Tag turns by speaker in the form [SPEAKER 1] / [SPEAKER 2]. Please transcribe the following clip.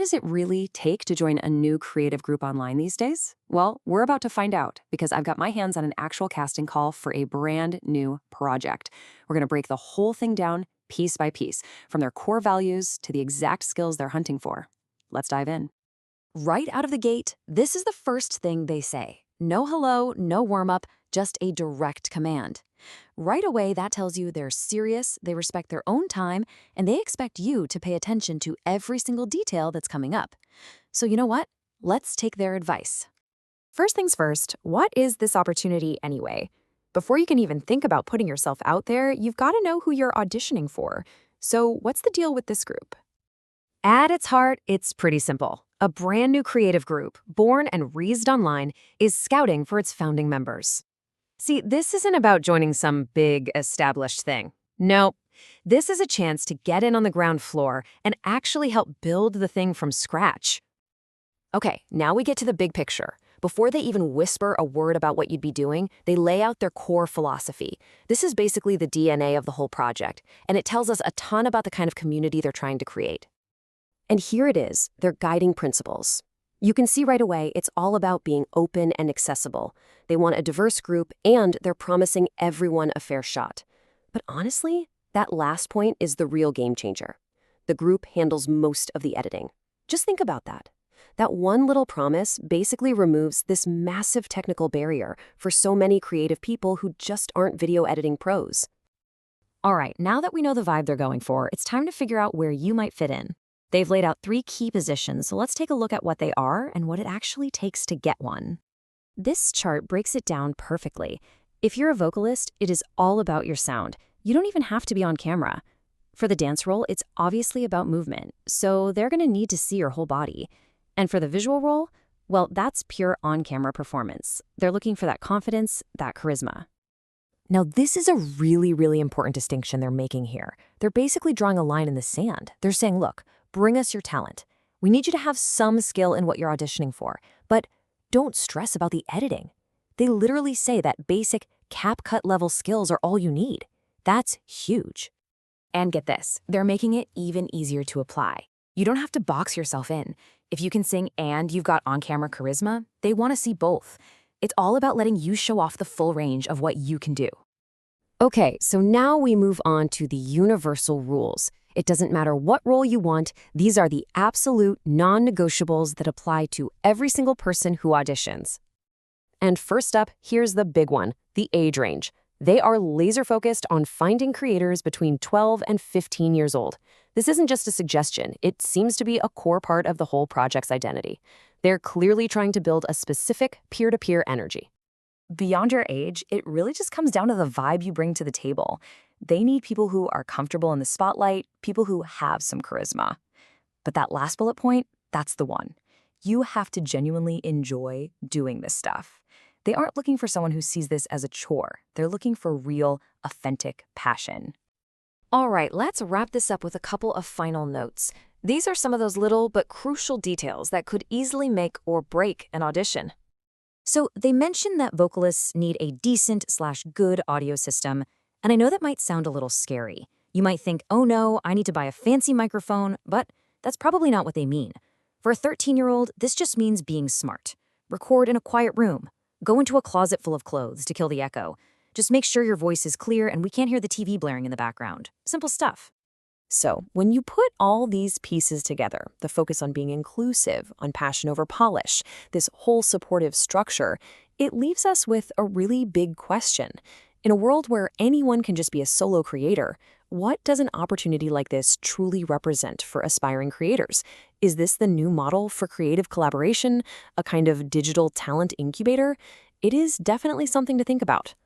[SPEAKER 1] What does it really take to join a new creative group online these days? Well, we're about to find out because I've got my hands on an actual casting call for a brand new project. We're going to break the whole thing down piece by piece, from their core values to the exact skills they're hunting for. Let's dive in.
[SPEAKER 2] Right out of the gate, this is the first thing they say. No hello, no warm-up, just a direct command. Right away, that tells you they're serious, they respect their own time, and they expect you to pay attention to every single detail that's coming up. So you know what? Let's take their advice.
[SPEAKER 3] First things first, what is this opportunity anyway? Before you can even think about putting yourself out there, you've got to know who you're auditioning for. So what's the deal with this group? At its heart, it's pretty simple. A brand new creative group, born and raised online, is scouting for its founding members. See, this isn't about joining some big, established thing. No, this is a chance to get in on the ground floor and actually help build the thing from scratch. Okay, now we get to the big picture. Before they even whisper a word about what you'd be doing, they lay out their core philosophy. This is basically the DNA of the whole project, and it tells us a ton about the kind of community they're trying to create. And here it is, their guiding principles. You can see right away it's all about being open and accessible. They want a diverse group, and they're promising everyone a fair shot. But honestly, that last point is the real game changer. The group handles most of the editing. Just think about that. That one little promise basically removes this massive technical barrier for so many creative people who just aren't video editing pros.
[SPEAKER 2] All right, now that we know the vibe they're going for, it's time to figure out where you might fit in. They've laid out 3 key positions, so let's take a look at what they are and what it actually takes to get one.
[SPEAKER 3] This chart breaks it down perfectly. If you're a vocalist, it is all about your sound. You don't even have to be on camera. For the dance role, it's obviously about movement, so they're going to need to see your whole body. And for the visual role, well, that's pure on-camera performance. They're looking for that confidence, that charisma. Now, this is a really, really important distinction they're making here. They're basically drawing a line in the sand. They're saying, look, bring us your talent. We need you to have some skill in what you're auditioning for, but don't stress about the editing. They literally say that basic CapCut level skills are all you need. That's huge. And get this, they're making it even easier to apply. You don't have to box yourself in. If you can sing and you've got on-camera charisma, they want to see both. It's all about letting you show off the full range of what you can do. Okay, so now we move on to the universal rules. It doesn't matter what role you want, these are the absolute non-negotiables that apply to every single person who auditions. And first up, here's the big one, the age range. They are laser-focused on finding creators between 12 and 15 years old. This isn't just a suggestion, it seems to be a core part of the whole project's identity. They're clearly trying to build a specific peer-to-peer energy. Beyond your age, it really just comes down to the vibe you bring to the table. They need people who are comfortable in the spotlight, people who have some charisma. But that last bullet point, that's the one. You have to genuinely enjoy doing this stuff. They aren't looking for someone who sees this as a chore. They're looking for real, authentic passion. All right, let's wrap this up with a couple of final notes. These are some of those little but crucial details that could easily make or break an audition. So they mentioned that vocalists need a decent/good audio system, and I know that might sound a little scary. You might think, oh no, I need to buy a fancy microphone, but that's probably not what they mean. For a 13-year-old, this just means being smart. Record in a quiet room. Go into a closet full of clothes to kill the echo. Just make sure your voice is clear and we can't hear the TV blaring in the background. Simple stuff. So, when you put all these pieces together, the focus on being inclusive, on passion over polish, this whole supportive structure, it leaves us with a really big question. In a world where anyone can just be a solo creator, what does an opportunity like this truly represent for aspiring creators? Is this the new model for creative collaboration, a kind of digital talent incubator? It is definitely something to think about.